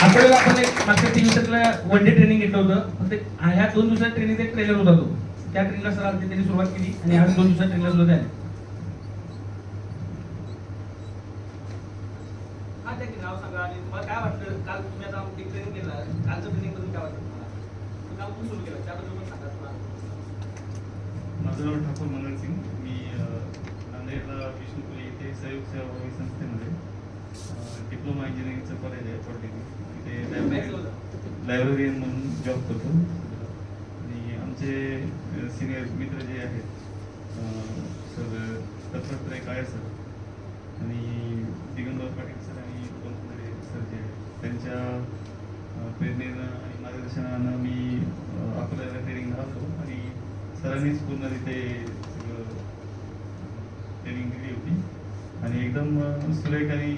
आपल्याला आपण एक मागच्या 3 दिवसातला वन डे ट्रेनिंग घेतलं होतं. फक्त ह्या 2 दिवसाच्या ट्रेनिंगचा एक ट्रेलर होता तो. त्या ट्रेनिंगला सर आलते, त्यांनी सुरुवात केली आणि ह्या 2 दिवसाच्या ट्रेनिंगला सुरुवात झाली. हा त्या नाव सांगा आणि तुम्हाला काय वाटतं काल तुम्ही आता ट्रेनिंग केलं, कालचं ट्रेनिंग बद्दल काय वाटतं तुम्हाला? तो काम तुम्ही सुरू केलं त्याबद्दल पण सांगा थोडा. माझं नाव ठाकूर मंगल सिंग. मी नांदेडला विष्णुपुरी येथे सहयोग सेवाभावी संस्थेमध्ये डिप्लोमा इंजिनिअरिंगचं कॉलेज आहे पॉलिटेक्निक, तिथे लायब्ररियन म्हणून जॉब करतो. आणि आमचे सिनियर मित्र जे आहेत सर दत्तात्रय काळे सर आणि दिगंबर पाटील सर आणि गोलकुंडे सर जे आहेत, त्यांच्या प्रेरणेनं आणि मार्गदर्शनानं मी अकोल्याला ट्रेनिंगला आलो आणि सरांनीच पूर्ण तिथे ट्रेनिंग दिली होती आणि एकदम सुरेख आणि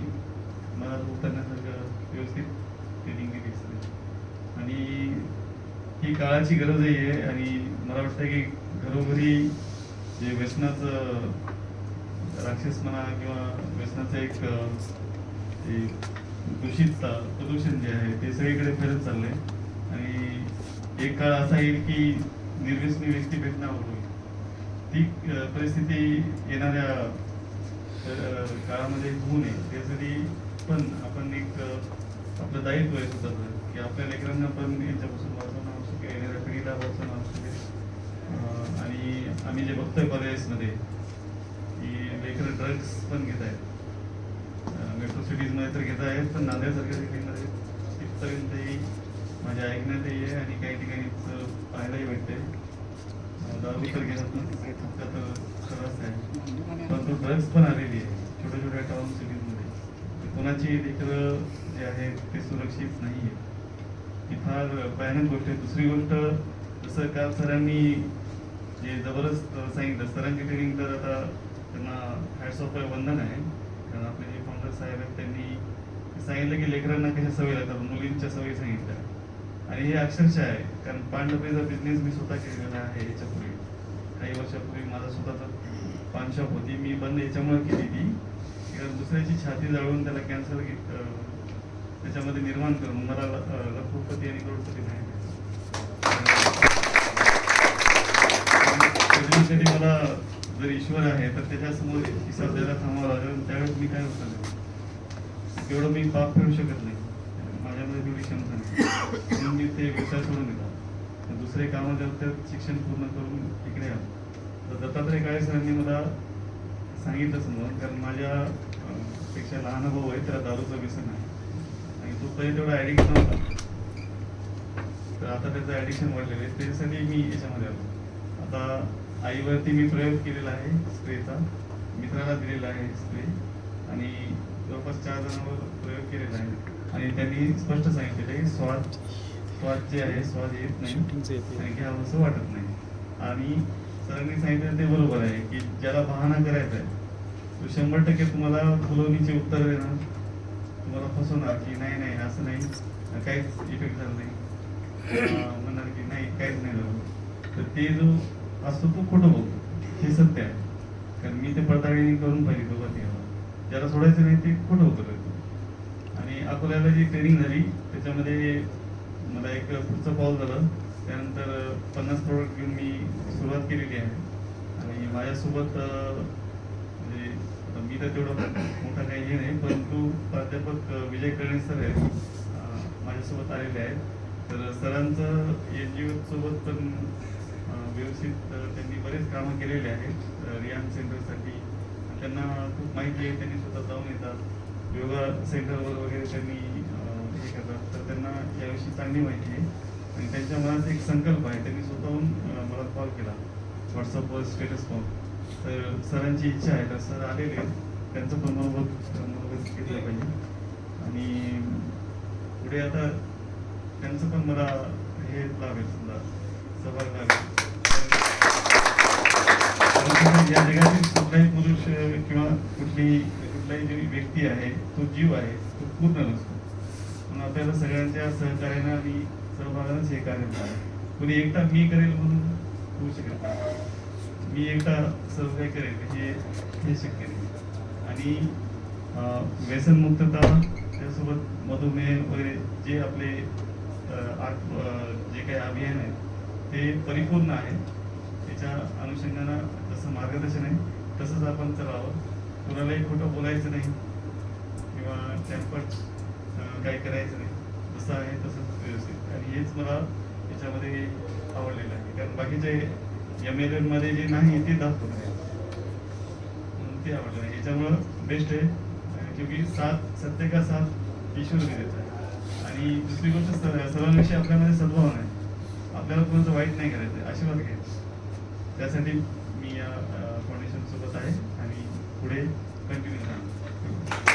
मला उतरण्यासारखं व्यवस्थित ट्रेनिंग दिली सर. आणि ही काळाची गरजही आहे आणि मला वाटतं की घरोघरी जे व्यसनाचं राक्षस म्हणा किंवा व्यसनाचं एक प्रदूषण जे आहे ते सगळीकडे फिरत चाललंय आणि एक काळ असा येईल की निर्व्यसनी व्यक्ती भेटणं अवघड होईल. ती परिस्थिती येणाऱ्या काळामध्ये होऊ नये त्यासाठी पण आपण एक आपलं दायित्व आहे सुद्धा की आपल्या लेकरांना पण यांच्यापासून वाचवणं आवश्यक आहे, येणाऱ्या पिढीला वाचवणं आवश्यक आहे. आणि आम्ही जे बघतोय कॉलेजेसमध्ये की लेकरं ड्रग्स पण घेत आहेत, मेट्रो सिटीजमध्ये तर घेत आहेत, पण नांदेडसारख्या सिटीमध्ये तिथपर्यंतही माझ्या ऐकण्यातही आहे आणि काही ठिकाणी पाहायलाही भेटते. दारू तर घेतात ना सर्वच आहे, पण तो ड्रग्स पण आलेली आहे छोट्या छोट्या टाउन सिटीजमध्ये. कोणाची लेकरं जे आहेत ते सुरक्षित नाही आहे. ही फार भयानक गोष्ट आहे. दुसरी गोष्ट, जसं काल सरांनी जे जबरदस्त सांगितलं, सरांची ट्रेनिंग तर आता त्यांना हॅट्स ऑफ वंदन आहे. कारण आपले जे फाउंडर साहेब आहेत त्यांनी सांगितलं की लेकरांना कशा सवयी लागतात, मुलींच्या सवयी सांगितल्या आणि हे अक्षरशः आहे. कारण पानटपरीचा बिझनेस मी स्वतः केलेला आहे. याच्यापूर्वी काही वर्षापूर्वी माझा स्वतःचा पान शॉप होती, मी बंद याच्यामुळे केली ती कारण दुसऱ्याची छाती जाळून त्याला कॅन्सर त्याच्यामध्ये निर्माण करून मला लखोपती आणि करोडपती नाही. त्याच्यासाठी मला जर ईश्वर आहे तर त्याच्यासमोर हिसाब द्यायला थांबावं लागेल. त्यावेळेस मी काय होतं तेवढं मी पाप फेडू शकत नाही, माझ्यामध्ये तेवढी क्षमता नाही, म्हणून मी ते व्यवसाय सोडून दिला. दुसरे कामं त्यात शिक्षण पूर्ण करून इकडे आलो. तर दत्तात्रय काळे सरांनी मला सांगितलं समोर, कारण माझ्या पेक्षा लहान भाऊ आहे, त्याला दारूचं व्यसन आहे आणि तो पहिले तेवढा ॲडिक्ट नव्हता, तर आता त्याचं ॲडिक्शन वाढलेलं आहे. त्याच्यासाठी मी याच्यामध्ये आलो. आता आईवरती मी प्रयोग केलेला आहे स्प्रेचा, मित्राला दिलेला आहे स्प्रे आणि जवळपास 4 जणांवर प्रयोग केलेला आहे आणि त्यांनी स्पष्ट सांगितलेलं आहे स्वाद जे आहे स्वाद येत नाही आणि घ्यावं असं वाटत नाही. आणि सरांनी सांगितलं ते बरोबर आहे की ज्याला बहाणा करायचा आहे तो 100% तुम्हाला फुलवणीचे उत्तर देणार, तुम्हाला फसवणार की नाही नाही असं नाही, काहीच इफेक्ट झाला नाही, म्हणणार की नाही काहीच नाही झालं. तर ते जो असतो तो खोटं बोलतो, हे सत्य आहे. कारण मी ते पडताळणी करून पाहिली दोघांनी, ज्याला सोडायचं नाही ते खोटं उतरवायचं. आणि अकोल्याला जी ट्रेनिंग झाली त्याच्यामध्ये मला एक पुढचं पाऊल झालं. त्यानंतर 50 प्रोडक्ट घेऊन मी सुरुवात केलेली आहे आणि माझ्यासोबत म्हणजे मी तर तेवढं मोठा काही हे नाही, परंतु प्राध्यापक विजय कळणे सर आहेत माझ्यासोबत आलेले आहेत. तर सरांचं NGO सोबत पण व्यवस्थित त्यांनी बरेच कामं केलेले आहेत रियान सेंटरसाठी. त्यांना खूप माहिती आहे, त्यांनी स्वतः जाऊन येतात योगा सेंटरवर वगैरे त्यांनी हे करतात, तर त्यांना याविषयी चांगली माहिती आहे आणि त्यांच्या मनात एक संकल्प आहे. त्यांनी स्वतःहून मला कॉल केला व्हॉट्सअपवर स्टेटस पाहून. तर सरांची इच्छा आहे तर सर आलेले त्यांचं पण मनोगत घेतलं पाहिजे आणि पुढे आता त्यांचं पण मला हे लावेल सुद्धा सहभाग लागेल. या जगातील कुठलाही पुरुष किंवा कुठलाही जी व्यक्ती आहे तो जीव आहे तो पूर्ण नसतो, म्हणून आपल्याला सगळ्यांच्या सहकार्यानं आणि सहभागानंच हे कार्य करावं. कोणी एकटा मी करेल म्हणून होऊ शकत नाही, मी एकटा सर्व काही करेल हे शक्य नाही. आणि व्यसनमुक्तता त्याच्यासोबत मधुमेह वगैरे जे आपले जे काही अभियान आहे ते परिपूर्ण आहे. त्याच्या अनुषंगानं जसं मार्गदर्शन आहे तसंच आपण चालावं. कोणालाही खोटं बोलायचं नाही किंवा टॅम्पट काही करायचं नाही. जसं आहे तसंच व्यवस्थित. आणि हेच मला याच्यामध्ये आवडलेलं आहे. कारण बाकीचे MLM मध्ये जे नाही ते दाखवत आहे म्हणून ते आवडलं नाही. याच्यामुळं बेस्ट आहे. क्योंकि सत्य का साथ ईश्वर भी देता है. आणि दुसरी गोष्ट सर्वांविषयी आपल्यामध्ये सद्भावना आहे. आपल्याला कोणाचं वाईट नाही करायचं, आशीर्वाद घ्यायचा. त्यासाठी मी या फाउंडेशन सोबत आहे आणि पुढे कंटिन्यू राहणार.